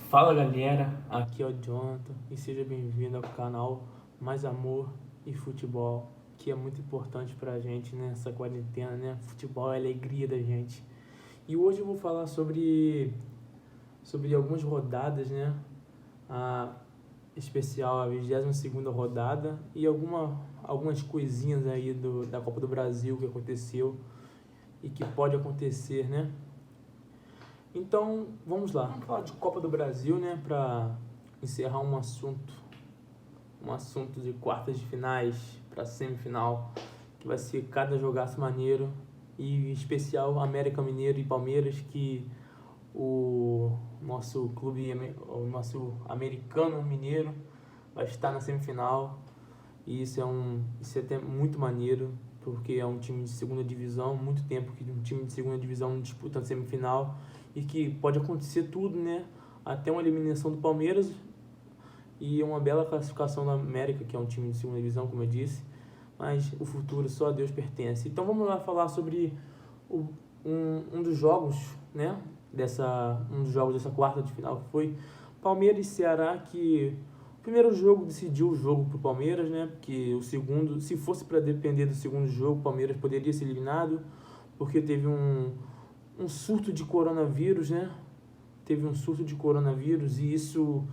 Fala galera, aqui é o Jonathan e seja bem-vindo ao canal Mais Amor e Futebol, que é muito importante pra gente nessa quarentena, né? Futebol é a alegria da gente. E hoje eu vou falar sobre algumas rodadas, né? A especial, a 22ª rodada e algumas coisinhas aí da Copa do Brasil que aconteceu e que pode acontecer, né? Então, vamos lá. Vamos falar de Copa do Brasil, né, para encerrar um assunto de quartas de finais para semifinal, que vai ser cada jogaço maneiro e em especial América Mineiro e Palmeiras, que o nosso americano mineiro vai estar na semifinal, e isso é até muito maneiro, porque é um time de segunda divisão, muito tempo que um time de segunda divisão não disputa a semifinal, e que pode acontecer tudo, né? Até uma eliminação do Palmeiras e uma bela classificação da América, que é um time de segunda divisão, como eu disse, mas o futuro só a Deus pertence. Então vamos lá falar sobre um dos jogos, né? Um dos jogos dessa quarta de final, que foi Palmeiras e Ceará, que o primeiro jogo decidiu o jogo pro Palmeiras, né? Porque o segundo, se fosse para depender do segundo jogo, o Palmeiras poderia ser eliminado, porque teve um surto de coronavírus, né? Teve um surto de coronavírus e isso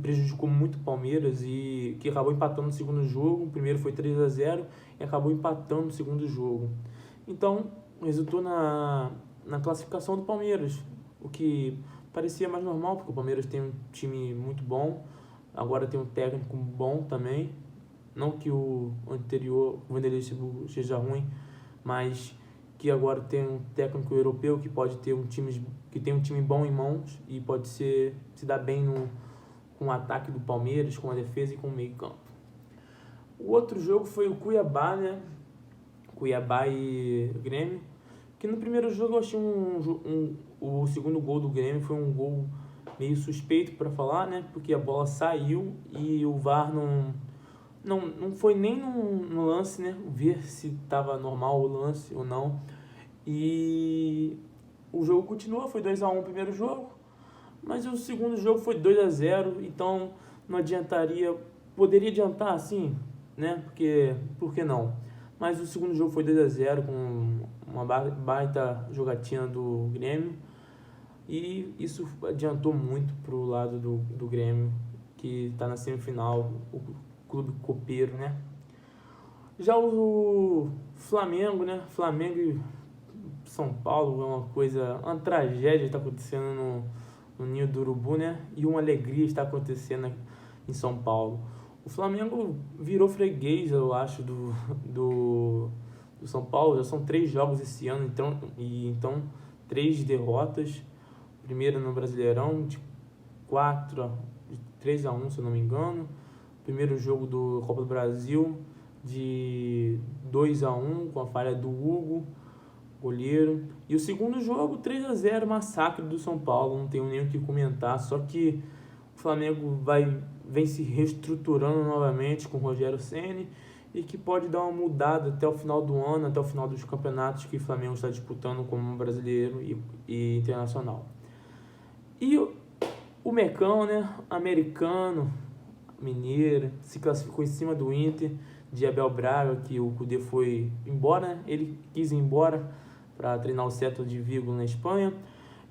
prejudicou muito o Palmeiras, e que acabou empatando no segundo jogo. O primeiro foi 3-0 e acabou empatando no segundo jogo. Então, resultou na classificação do Palmeiras, o que parecia mais normal, porque o Palmeiras tem um time muito bom, agora tem um técnico bom também. Não que o anterior, o Vanderlei seja ruim, mas que agora tem um técnico europeu que pode ter que tem um time bom em mãos e pode se dar bem com o ataque do Palmeiras, com a defesa e com o meio campo. O outro jogo foi o Cuiabá, né? Cuiabá e Grêmio, que no primeiro jogo eu achei o segundo gol do Grêmio foi um gol meio suspeito para falar, né? Porque a bola saiu e o VAR não foi nem no lance, né? Ver se estava normal o lance ou não. E o jogo continua, foi 2-1 o primeiro jogo, mas o segundo jogo foi 2-0, então não adiantaria, poderia adiantar sim, né? Por que não? Mas o segundo jogo foi 2-0 com uma baita jogatina do Grêmio, e isso adiantou muito pro lado do Grêmio, que está na semifinal, o clube copeiro, né? Já o Flamengo, né? Flamengo e São Paulo é uma tragédia está acontecendo no Ninho do Urubu, né? E uma alegria está acontecendo em São Paulo. O Flamengo virou freguês, eu acho, do São Paulo. Já são 3 jogos esse ano, então 3 derrotas. Primeiro no Brasileirão, de 3-1, se eu não me engano. Primeiro jogo do Copa do Brasil, de 2-1, com a falha do Hugo, goleiro. E o segundo jogo, 3-0, massacre do São Paulo, não tenho nem o que comentar. Só que o Flamengo vem se reestruturando novamente com o Rogério Ceni, e que pode dar uma mudada até o final do ano, até o final dos campeonatos que o Flamengo está disputando como brasileiro e internacional. E o Mecão, né, americano, mineiro, se classificou em cima do Inter de Abel Braga, que o Cudê foi embora, né? Ele quis ir embora para treinar o Celta de Vigo na Espanha,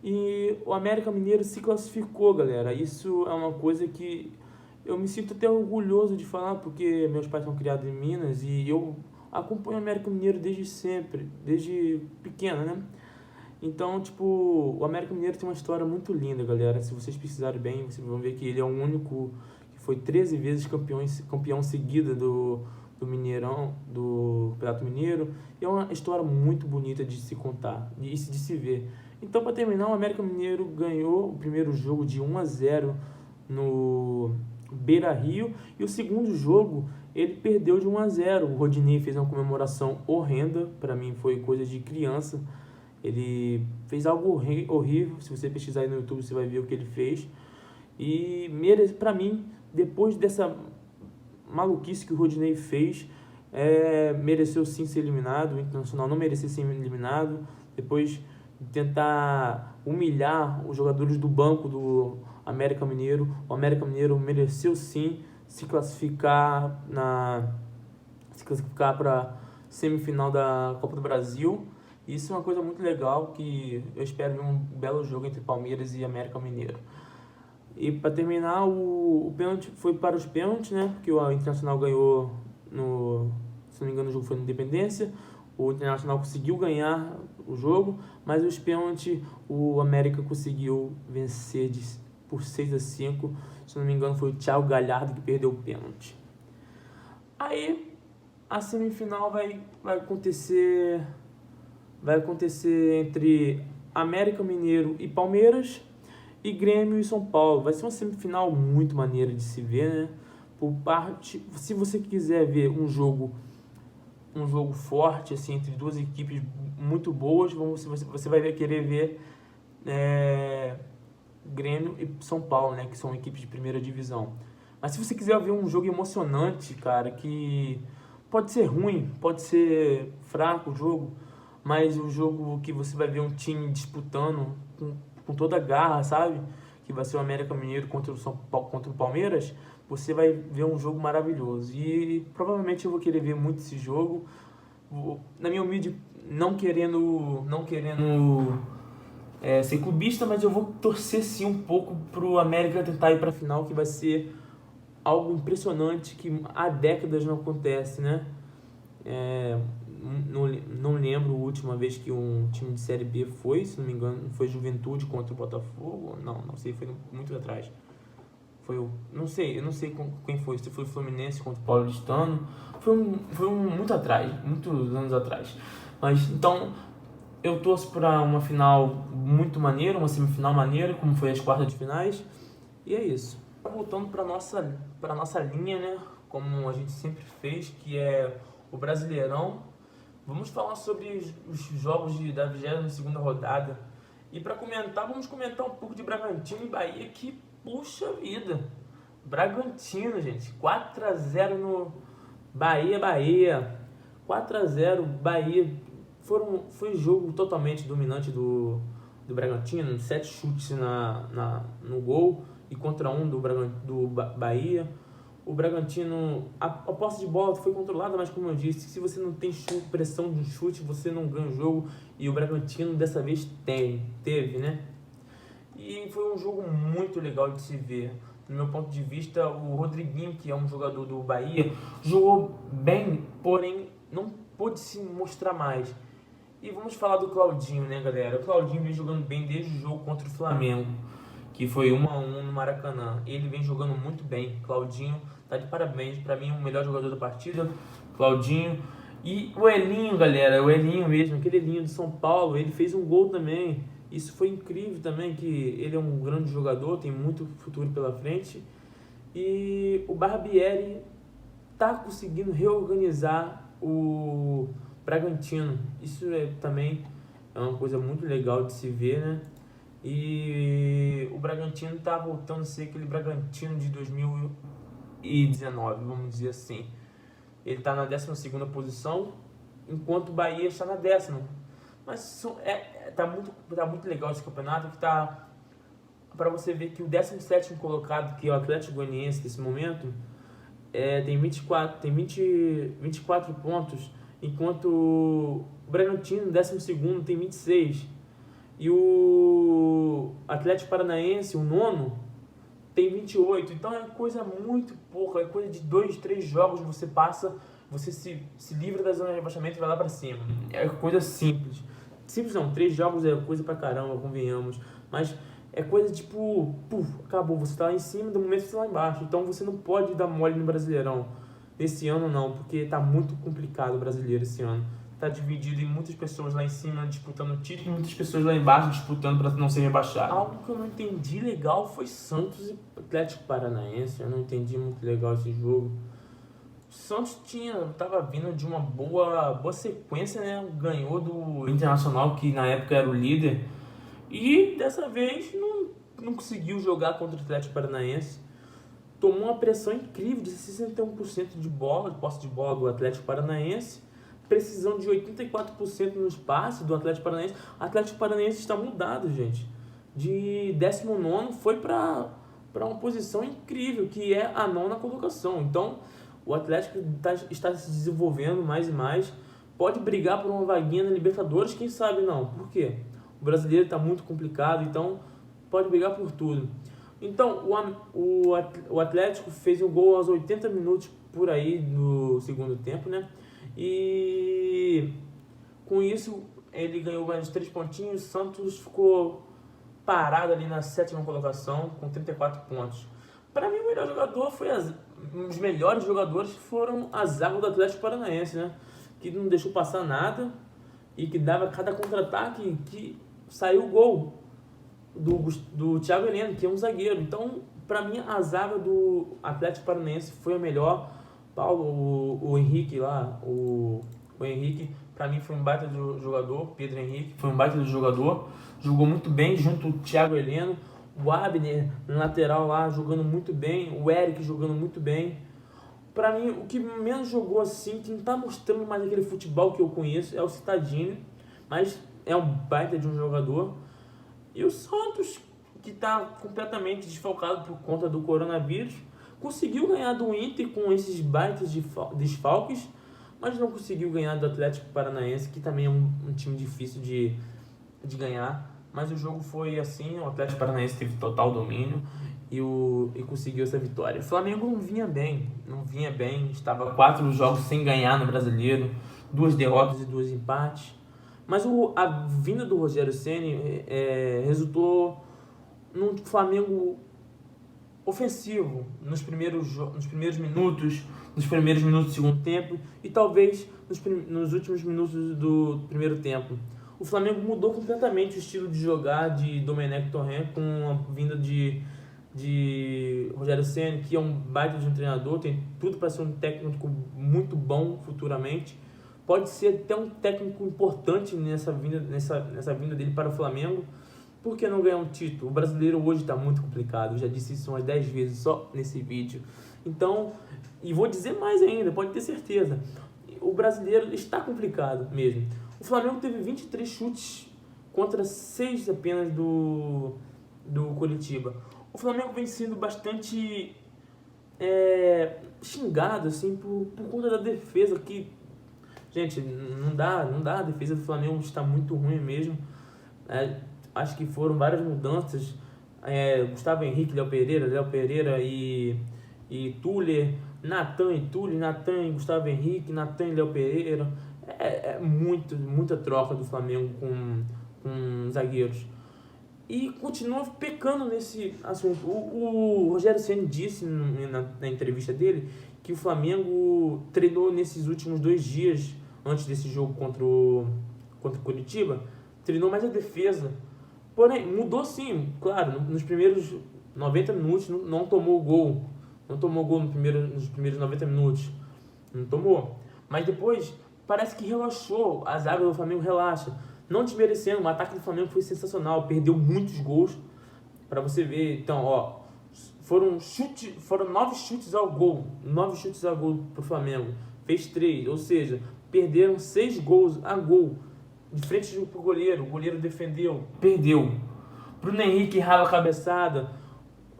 e o América Mineiro se classificou, galera. Isso é uma coisa que eu me sinto até orgulhoso de falar, porque meus pais são criados em Minas e eu acompanho o América Mineiro desde sempre, desde pequeno, né? Então, tipo, o América Mineiro tem uma história muito linda, galera. Se vocês pesquisarem bem, vocês vão ver que ele é o único que foi 13 vezes campeão seguida do Mineirão, do Campeonato Mineiro. E é uma história muito bonita de se contar, de se ver. Então, para terminar, o América Mineiro ganhou o primeiro jogo de 1-0 no Beira-Rio, e o segundo jogo ele perdeu de 1-0. O Rodinei fez uma comemoração horrenda, para mim foi coisa de criança. Ele fez algo horrível. Se você pesquisar aí no YouTube, você vai ver o que ele fez. E para mim, depois dessa maluquice que o Rodinei fez, mereceu sim ser eliminado. O Internacional não merecia ser eliminado. Depois tentar humilhar os jogadores do banco do América Mineiro. O América Mineiro mereceu sim se classificar para semifinal da Copa do Brasil. Isso é uma coisa muito legal, que eu espero ver um belo jogo entre Palmeiras e América Mineiro. E para terminar, o pênalti foi para os pênaltis, né? Porque o Internacional ganhou se não me engano, o jogo foi na Independência. O Internacional conseguiu ganhar o jogo, mas os pênaltis o América conseguiu vencer por 6-5. Se não me engano, foi o Thiago Galhardo que perdeu o pênalti. Aí a semifinal vai acontecer entre América Mineiro e Palmeiras e Grêmio e São Paulo. Vai ser uma semifinal muito maneira de se ver, né? Se você quiser ver um jogo forte assim, entre duas equipes muito boas, você vai querer ver Grêmio e São Paulo, né, que são equipes de primeira divisão. Mas se você quiser ver um jogo emocionante, cara, que pode ser ruim, pode ser fraco o jogo, mas o jogo que você vai ver um time disputando com toda a garra, sabe? Que vai ser o América Mineiro contra o Palmeiras, você vai ver um jogo maravilhoso. E provavelmente eu vou querer ver muito esse jogo. Na minha humilde, não querendo ser clubista, mas eu vou torcer sim um pouco pro América tentar ir pra final, que vai ser algo impressionante que há décadas não acontece, né? Não lembro a última vez que um time de Série B foi, se não me engano, foi Juventude contra o Botafogo, não sei, foi muito atrás. Eu não sei quem foi, se foi o Fluminense contra o Paulistano, foi muitos anos atrás. Mas então eu torço para uma final muito maneira, uma semifinal maneira, como foi as quartas de finais, e é isso. Voltando para nossa linha, né, como a gente sempre fez, que é o Brasileirão, vamos falar sobre os jogos da 22ª rodada. E para comentar, vamos comentar um pouco de Bragantino e Bahia, que puxa vida. Bragantino, gente, 4-0 no Bahia. 4-0, Bahia. Foi jogo totalmente dominante do Bragantino, 7 chutes no gol e contra 1 do Bahia. O Bragantino, a posse de bola foi controlada, mas como eu disse, se você não tem pressão de chute, você não ganha o jogo. E o Bragantino dessa vez teve, né? E foi um jogo muito legal de se ver. No meu ponto de vista, o Rodriguinho, que é um jogador do Bahia, jogou bem, porém não pôde se mostrar mais. E vamos falar do Claudinho, né, galera? O Claudinho vem jogando bem desde o jogo contra o Flamengo, que foi 1-1 no Maracanã. Ele vem jogando muito bem. Claudinho tá de parabéns. Pra mim, o melhor jogador da partida, Claudinho. E o Elinho, galera, o Elinho mesmo, aquele Elinho de São Paulo, ele fez um gol também. Isso foi incrível também, que ele é um grande jogador, tem muito futuro pela frente. E o Barbieri tá conseguindo reorganizar o Bragantino. Isso também é uma coisa muito legal de se ver, né? E o Bragantino tá voltando a ser aquele Bragantino de 2019, vamos dizer assim. Ele tá na 12ª posição, enquanto o Bahia está na 10ª. Mas tá muito legal esse campeonato, que tá para você ver que o 17º colocado, que é o Atlético Goianiense nesse momento, tem 24 pontos, enquanto o Bragantino, 12º, tem 26. E o Atlético Paranaense, o nono, tem 28. Então é coisa muito pouca, é coisa de 2, 3 jogos você passa, você se livra da zona de rebaixamento e vai lá pra cima. É coisa simples. Simples não, 3 jogos é coisa pra caramba, convenhamos. Mas é coisa tipo, acabou, você tá lá em cima, do momento você tá lá embaixo. Então você não pode dar mole no Brasileirão. Esse ano não, porque tá muito complicado o brasileiro esse ano. Tá dividido em muitas pessoas lá em cima disputando o título e muitas pessoas lá embaixo disputando para não ser rebaixado. Algo que eu não entendi legal foi Santos e Atlético Paranaense. Eu não entendi muito legal esse jogo. O Santos tava vindo de uma boa sequência, né? Ganhou do Internacional, que na época era o líder. E dessa vez não conseguiu jogar contra o Atlético Paranaense. Tomou uma pressão incrível de 61% de posse de bola do Atlético Paranaense. precisão de 84% nos passes do Atlético Paranaense. O Atlético Paranaense está mudado, gente. De 19º foi para uma posição incrível, que é a 9ª colocação. Então, o Atlético está se desenvolvendo mais e mais. Pode brigar por uma vaguinha na Libertadores, quem sabe não. Por quê? O brasileiro está muito complicado, então pode brigar por tudo. Então, o Atlético fez um gol aos 80 minutos por aí no segundo tempo, né? E com isso ele ganhou mais 3 pontinhos. O Santos ficou parado ali na 7ª colocação com 34 pontos. Para mim, o melhor jogador foi um dos melhores jogadores foram a zaga do Atlético Paranaense, né? Que não deixou passar nada e que dava cada contra-ataque que saiu o gol do Thiago Heleno, que é um zagueiro. Então, para mim, a zaga do Atlético Paranaense foi a melhor. O Henrique lá, o Henrique, para mim foi um baita de jogador. Pedro Henrique foi um baita de jogador, jogou muito bem junto ao Thiago Heleno. O Abner, no lateral lá, jogando muito bem. O Eric jogando muito bem. Para mim, o que menos jogou assim, que não tá mostrando mais aquele futebol que eu conheço, é o Cittadini, mas é um baita de um jogador. E o Santos, que está completamente desfalcado por conta do coronavírus, conseguiu ganhar do Inter com esses baitas desfalques, mas não conseguiu ganhar do Atlético Paranaense, que também é um time difícil de ganhar. Mas o jogo foi assim, o Atlético Paranaense teve total domínio e conseguiu essa vitória. O Flamengo não vinha bem, estava 4 jogos sem ganhar no Brasileiro, 2 derrotas e 2 empates. Mas a vinda do Rogério Ceni resultou num Flamengo ofensivo nos primeiros minutos, do segundo tempo e talvez nos últimos minutos do primeiro tempo. O Flamengo mudou completamente o estilo de jogar de Domenech Torrent com a vinda de Rogério Ceni, que é um baita de um treinador, tem tudo para ser um técnico muito bom futuramente. Pode ser até um técnico importante nessa vinda dele para o Flamengo. Por que não ganhar um título? O brasileiro hoje está muito complicado. Eu já disse isso umas 10 vezes só nesse vídeo. Então, e vou dizer mais ainda, pode ter certeza. O brasileiro está complicado mesmo. O Flamengo teve 23 chutes contra 6 apenas do Coritiba. O Flamengo vem sendo bastante xingado assim, por conta da defesa que... Gente, não dá, a defesa do Flamengo está muito ruim mesmo. Acho que foram várias mudanças. Gustavo Henrique, Léo Pereira e Tuller, Natan e Tuller, Natan e Gustavo Henrique, Natan e Léo Pereira. Muita troca do Flamengo com zagueiros. E continua pecando nesse assunto. O Rogério Ceni disse na entrevista dele que o Flamengo treinou nesses últimos 2 dias, antes desse jogo contra o Coritiba, treinou mais a defesa. Porém, mudou sim, claro, nos primeiros 90 minutos não tomou gol. Não tomou gol nos primeiros 90 minutos. Não tomou. Mas depois, parece que relaxou. A zaga do Flamengo relaxa. Não desmerecendo, o ataque do Flamengo foi sensacional. Perdeu muitos gols. Para você ver, então, foram 9 chutes ao gol. 9 chutes ao gol pro Flamengo. Fez 3, ou seja, perderam 6 gols a gol. De frente pro goleiro. O goleiro defendeu. Perdeu. Bruno Henrique rala a cabeçada.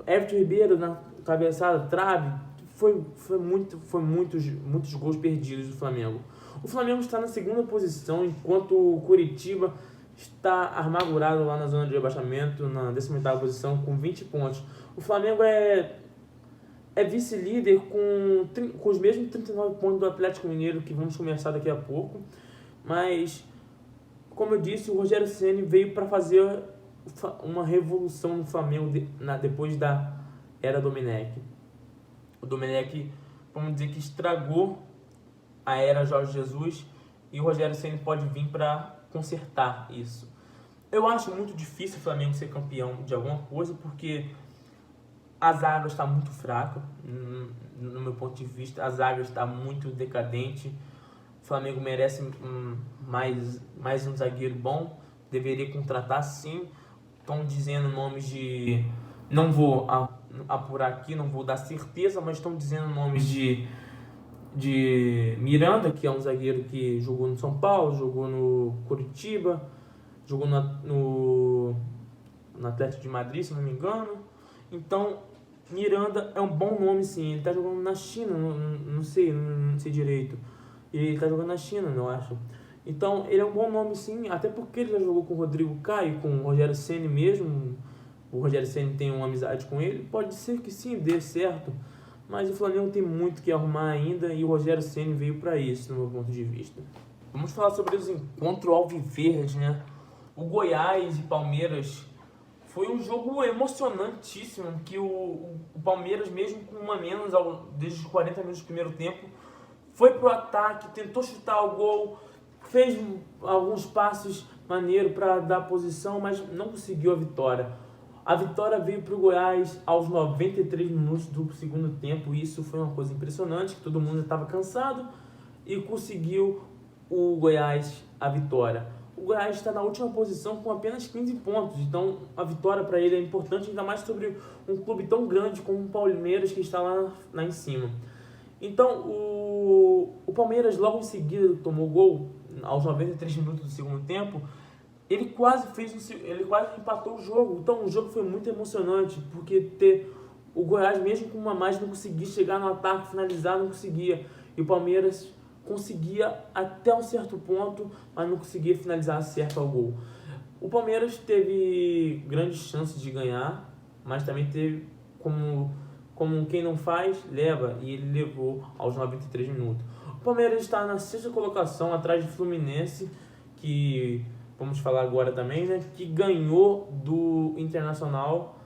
Everton Ribeiro na cabeçada, trave. Foi muitos gols perdidos do Flamengo. O Flamengo está na 2ª posição, enquanto o Coritiba está amargurado lá na zona de rebaixamento, na 18ª posição, com 20 pontos. O Flamengo é vice-líder com os mesmos 39 pontos do Atlético Mineiro, que vamos começar daqui a pouco. Mas, como eu disse, o Rogério Ceni veio para fazer uma revolução no Flamengo depois da era Domenech. O Domenech, vamos dizer que estragou a era Jorge Jesus, e o Rogério Ceni pode vir para consertar isso. Eu acho muito difícil o Flamengo ser campeão de alguma coisa, porque a zaga está muito fraca, no meu ponto de vista. A zaga está muito decadente. O Flamengo merece mais um zagueiro bom, deveria contratar sim. Estão dizendo nomes de... Não vou apurar aqui, não vou dar certeza, mas estão dizendo nomes de de Miranda, que é um zagueiro que jogou no São Paulo, jogou no Curitiba, jogou no Atlético de Madrid, se não me engano. Então, Miranda é um bom nome, sim. Ele tá jogando na China, não sei direito. Ele tá jogando na China, eu acho. Então, ele é um bom nome, sim, até porque ele já jogou com o Rodrigo Caio, com o Rogério Ceni mesmo. O Rogério Ceni tem uma amizade com ele. Pode ser que sim, dê certo. Mas o Flamengo tem muito que arrumar ainda e o Rogério Ceni veio para isso, no meu ponto de vista. Vamos falar sobre os encontros alviverde, né? O Goiás e Palmeiras foi um jogo emocionantíssimo, que o Palmeiras, mesmo com uma menos desde os 40 minutos do primeiro tempo, foi pro ataque, tentou chutar o gol, fez alguns passos maneiros para dar posição, mas não conseguiu a vitória. A vitória veio para o Goiás aos 93 minutos do segundo tempo, e isso foi uma coisa impressionante, que todo mundo estava cansado, e conseguiu o Goiás a vitória. O Goiás está na última posição com apenas 15 pontos, então a vitória para ele é importante, ainda mais sobre um clube tão grande como o Palmeiras, que está lá em cima. Então o Palmeiras logo em seguida tomou gol aos 93 minutos do segundo tempo. Ele quase empatou o jogo. Então o jogo foi muito emocionante, porque o Goiás, mesmo com uma mais, não conseguia chegar no ataque, finalizar, não conseguia. E o Palmeiras conseguia até um certo ponto, mas não conseguia finalizar certo ao gol. O Palmeiras teve grandes chances de ganhar, mas também teve como quem não faz, leva, e ele levou aos 93 minutos. O Palmeiras está na sexta colocação, atrás do Fluminense, que vamos falar agora também, né, que ganhou do Internacional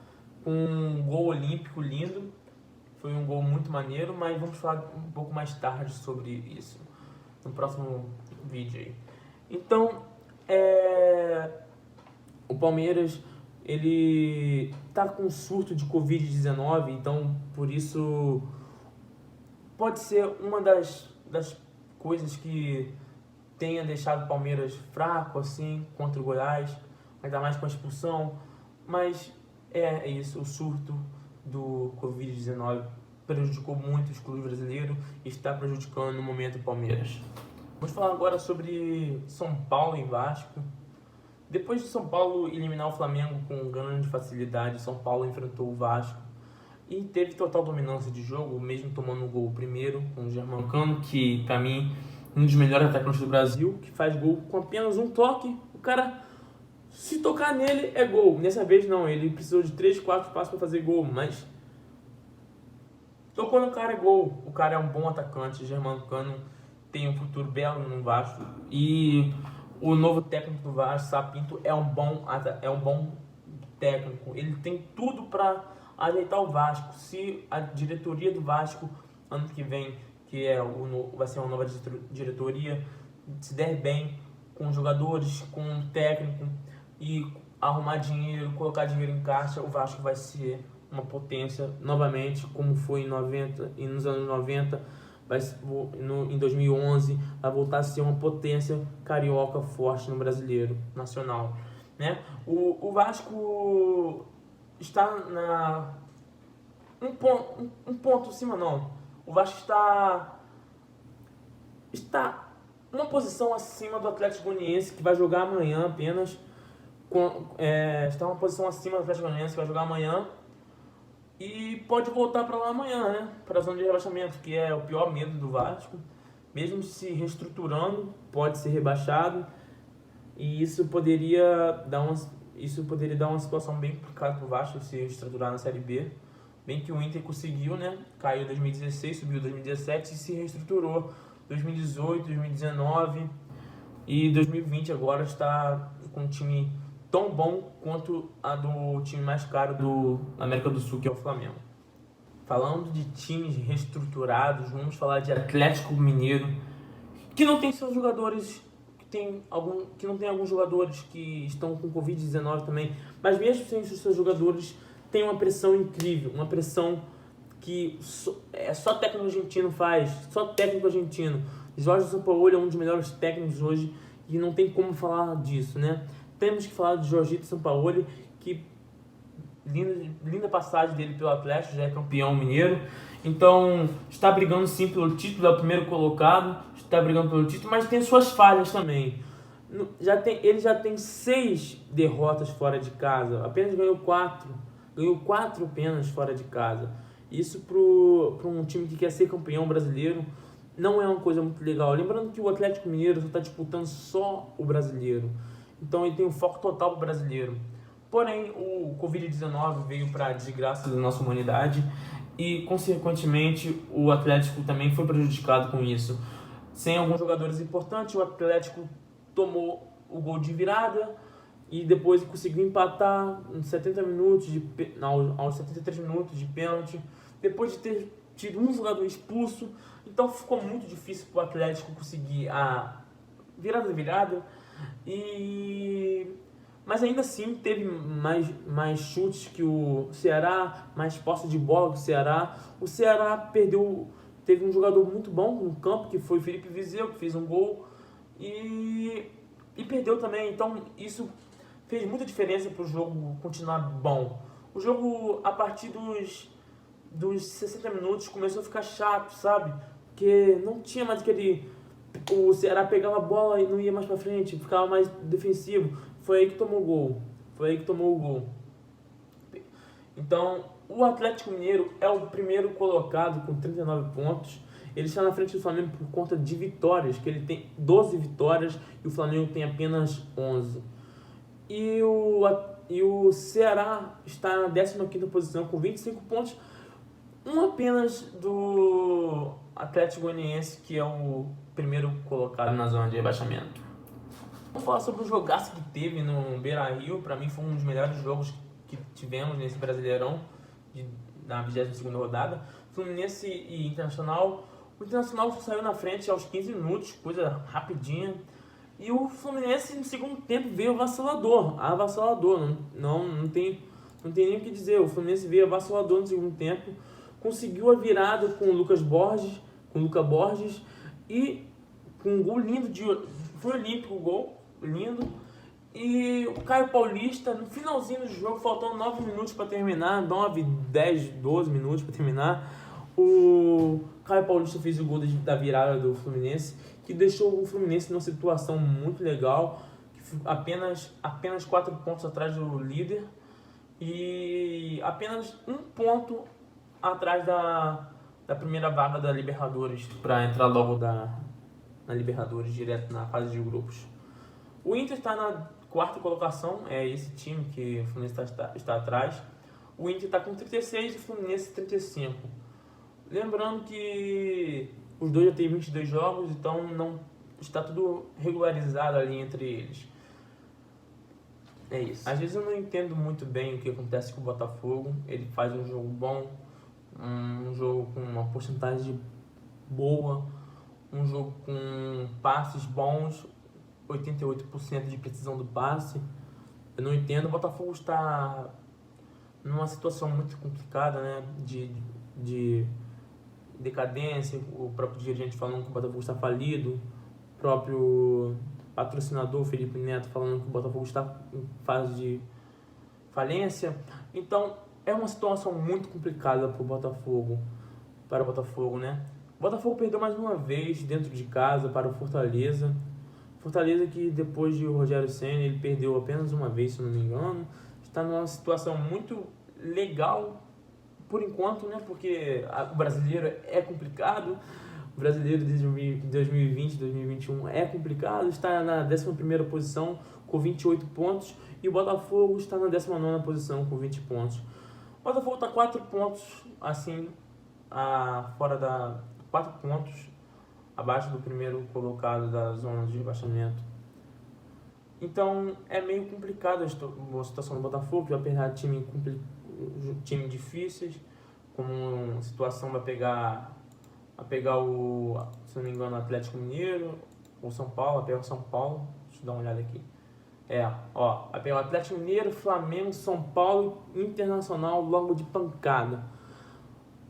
com um gol olímpico lindo. Foi um gol muito maneiro, mas vamos falar um pouco mais tarde sobre isso, no próximo vídeo aí. Então, o Palmeiras, ele tá com surto de Covid-19, então por isso pode ser uma das coisas que tenha deixado o Palmeiras fraco assim contra o Goiás, ainda mais com a expulsão, mas é isso, o surto do Covid-19 prejudicou muito os clubes brasileiros e está prejudicando no momento o Palmeiras. Vamos falar agora sobre São Paulo e Vasco. Depois de São Paulo eliminar o Flamengo com grande facilidade, São Paulo enfrentou o Vasco e teve total dominância de jogo, mesmo tomando o gol primeiro com o Germancano, que para mim um dos melhores atacantes do Brasil, que faz gol com apenas um toque. O cara, se tocar nele, é gol. Dessa vez não, ele precisou de 3, 4 passos para fazer gol, mas tocou no cara, é gol. O cara é um bom atacante, Germancano tem um futuro belo no Vasco. E o novo técnico do Vasco, Sapinto, é um bom técnico. Ele tem tudo para ajeitar o Vasco. Se a diretoria do Vasco, ano que vem, que vai ser uma nova diretoria, se der bem com os jogadores, com o técnico e arrumar dinheiro, colocar dinheiro em caixa, o Vasco vai ser uma potência novamente, como foi nos anos 90, em 2011, vai voltar a ser uma potência carioca forte no brasileiro nacional, né? O Vasco está um ponto acima, não. O Vasco está uma posição acima do Atlético Goianiense, que vai jogar amanhã apenas. Está uma posição acima do Atlético Goianiense, que vai jogar amanhã. E pode voltar para lá amanhã, né? Para a zona de rebaixamento, que é o pior medo do Vasco. Mesmo se reestruturando, pode ser rebaixado. E isso poderia dar uma situação bem complicada para o Vasco se reestruturar na Série B. Bem que o Inter conseguiu, né? Caiu em 2016, subiu em 2017 e se reestruturou. 2018, 2019 e 2020 agora está com um time tão bom quanto a do time mais caro da América do Sul, que é o Flamengo. Falando de times reestruturados, vamos falar de Atlético Mineiro, que não tem seus jogadores, que não tem alguns jogadores que estão com Covid-19 também, mas mesmo sem os seus jogadores, tem uma pressão incrível, uma pressão que só técnico argentino faz, só técnico argentino. Jorge Sampaoli é um dos melhores técnicos hoje e não tem como falar disso, né? Temos que falar de Jorgito Sampaoli, que linda passagem dele pelo Atlético, já é campeão mineiro. Então, está brigando sim pelo título, é o primeiro colocado, está brigando pelo título, mas tem suas falhas também. Ele já tem 6 derrotas fora de casa, apenas ganhou 4 apenas fora de casa. Isso para um time que quer ser campeão brasileiro não é uma coisa muito legal. Lembrando que o Atlético Mineiro só está disputando só o brasileiro, então ele tem um foco total para o brasileiro. Porém, o Covid-19 veio para a desgraça da nossa humanidade e, consequentemente, o Atlético também foi prejudicado com isso. Sem alguns jogadores importantes, o Atlético tomou o gol de virada e depois conseguiu empatar nos 70 minutos aos 73 minutos de pênalti, depois de ter tido um jogador expulso. Então ficou muito difícil para o Atlético conseguir a virada. Mas ainda assim teve mais chutes que o Ceará, mais posse de bola que o Ceará. O Ceará teve um jogador muito bom no campo, que foi o Felipe Viseu, que fez um gol, e perdeu também. Então isso fez muita diferença para o jogo continuar bom. O jogo, a partir dos 60 minutos, começou a ficar chato, sabe? Porque não tinha mais aquele... O Ceará pegava a bola e não ia mais para frente, ficava mais defensivo. Foi aí que tomou o gol. Então, o Atlético Mineiro é o primeiro colocado com 39 pontos. Ele está na frente do Flamengo por conta de vitórias, que ele tem 12 vitórias e o Flamengo tem apenas 11. E o Ceará está na 15ª posição com 25 pontos, um apenas do Atlético Goianiense, que é o primeiro colocado na zona de rebaixamento. Vamos falar sobre o jogaço que teve no Beira-Rio. Para mim foi um dos melhores jogos que tivemos nesse Brasileirão, na 22ª rodada. Fluminense e Internacional. O Internacional saiu na frente aos 15 minutos, coisa rapidinha. E o Fluminense no segundo tempo veio avassalador. Não tem nem o que dizer. O Fluminense veio avassalador no segundo tempo. Conseguiu a virada com o Luca Borges. E com um gol lindo foi olímpico o gol, lindo. E o Caio Paulista, no finalzinho do jogo, faltando 9 minutos para terminar, 9, 10, 12 minutos para terminar, o Caio Paulista fez o gol da virada do Fluminense, que deixou o Fluminense numa situação muito legal, apenas 4 pontos atrás do líder e apenas 1 ponto atrás da primeira vaga da Libertadores, para entrar logo na Libertadores, direto na fase de grupos. O Inter está na 4ª colocação, é esse time que o Fluminense está atrás. O Inter está com 36 e o Fluminense 35. Lembrando que os dois já têm 22 jogos, então não está tudo regularizado ali entre eles. É isso. Às vezes eu não entendo muito bem o que acontece com o Botafogo. Ele faz um jogo bom, um jogo com uma porcentagem boa, um jogo com passes bons, 88% de precisão do passe. Eu não entendo. O Botafogo está numa situação muito complicada, né? De decadência. O próprio dirigente falando que o Botafogo está falido, o próprio patrocinador Felipe Neto falando que o Botafogo está em fase de falência. Então é uma situação muito complicada para o Botafogo, né? O Botafogo perdeu mais uma vez dentro de casa para o Fortaleza. Fortaleza que depois de Rogério Ceni ele perdeu apenas uma vez, se não me engano. Está numa situação muito legal por enquanto, né? Porque o brasileiro é complicado. O brasileiro de 2020, 2021 é complicado. Está na 11ª posição com 28 pontos e o Botafogo está na 19ª posição com 20 pontos. O Botafogo está 4 pontos assim, 4 pontos abaixo do primeiro colocado da zona de rebaixamento. Então é meio complicado a situação do Botafogo, que vai pegar time difíceis, como a situação vai pegar o, se não me engano, o Atlético Mineiro ou São Paulo, vai pegar o São Paulo. Deixa eu dar uma olhada aqui. Vai pegar o Atlético Mineiro, Flamengo, São Paulo, Internacional logo de pancada.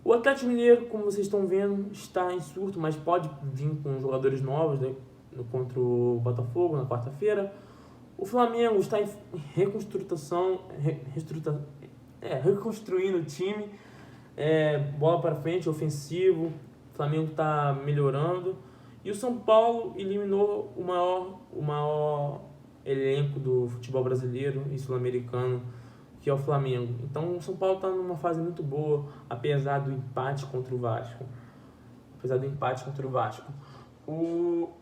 O Atlético Mineiro, como vocês estão vendo, está em surto, mas pode vir com jogadores novos, né, contra o Botafogo na quarta-feira. O Flamengo está em reconstruindo o time, bola para frente, ofensivo, o Flamengo está melhorando. E o São Paulo eliminou o maior elenco do futebol brasileiro e sul-americano, que é o Flamengo. Então o São Paulo está numa fase muito boa, apesar do empate contra o Vasco.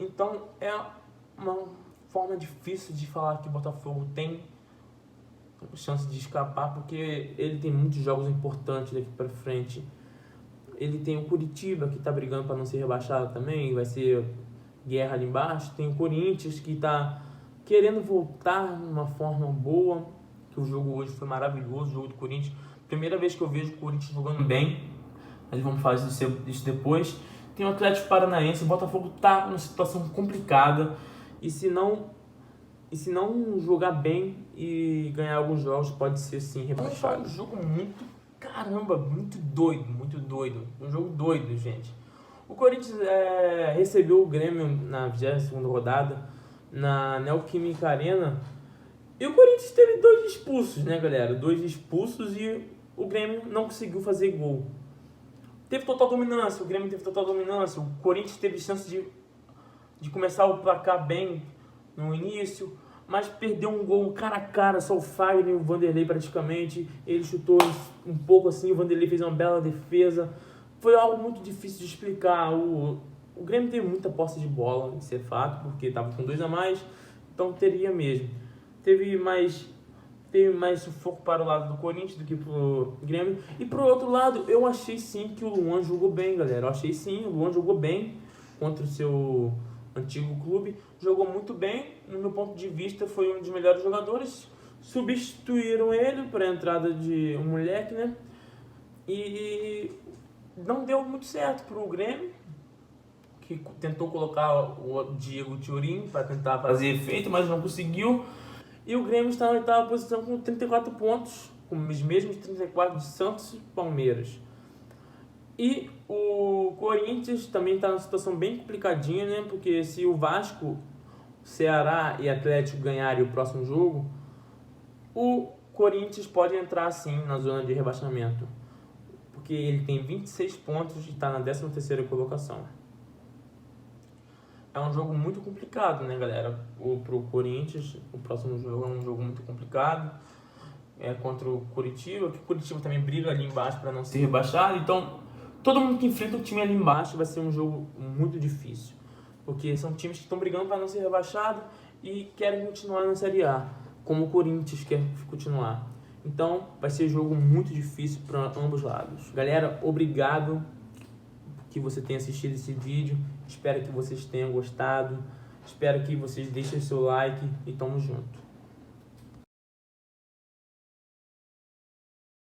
Então é uma forma difícil de falar que o Botafogo tem chance de escapar, porque ele tem muitos jogos importantes daqui para frente. Ele tem o Curitiba, que está brigando para não ser rebaixado também, vai ser guerra ali embaixo. Tem o Corinthians, que está querendo voltar numa forma boa, que o jogo hoje foi maravilhoso, o jogo do Corinthians. Primeira vez que eu vejo o Corinthians jogando bem, mas vamos fazer isso depois. Tem o Atlético Paranaense, o Botafogo está numa situação complicada, e se não jogar bem e ganhar alguns jogos, pode ser sim rebaixado. Um jogo muito doido. Um jogo doido, gente. O Corinthians recebeu o Grêmio na 22ª rodada na Neoquímica Arena. E o Corinthians teve 2 expulsos, né, galera? 2 expulsos e o Grêmio não conseguiu fazer gol. Teve total dominância, o Grêmio teve total dominância. O Corinthians teve chance de começar o placar bem no início, mas perdeu um gol cara a cara, só o Fagner e o Vanderlei praticamente. Ele chutou um pouco assim, o Vanderlei fez uma bela defesa. Foi algo muito difícil de explicar. O Grêmio teve muita posse de bola, isso é fato, porque estava com 2 a mais, então teria mesmo. Teve mais sufoco para o lado do Corinthians do que pro Grêmio. E pro outro lado, eu achei sim que o Luan jogou bem, galera. O Luan jogou bem contra o seu antigo clube, jogou muito bem, no meu ponto de vista foi um dos melhores jogadores. Substituíram ele para a entrada de um moleque, né? E não deu muito certo para o Grêmio, que tentou colocar o Diego Turim para tentar fazer efeito, mas não conseguiu. E o Grêmio está na 8ª posição com 34 pontos, com os mesmos 34 de Santos e Palmeiras. E o Corinthians também está numa situação bem complicadinha, né? Porque se o Vasco, Ceará e Atlético ganharem o próximo jogo, o Corinthians pode entrar sim na zona de rebaixamento, porque ele tem 26 pontos e está na 13ª colocação. É um jogo muito complicado, né, galera? Pro Corinthians, o próximo jogo é um jogo muito complicado. Contra o Curitiba, que o Curitiba também briga ali embaixo para não ser rebaixado. Então, todo mundo que enfrenta o time ali embaixo vai ser um jogo muito difícil, porque são times que estão brigando para não ser rebaixado e querem continuar na Série A, como o Corinthians quer continuar. Então, vai ser um jogo muito difícil para ambos lados. Galera, obrigado que você tenha assistido esse vídeo. Espero que vocês tenham gostado. Espero que vocês deixem seu like e tamo junto.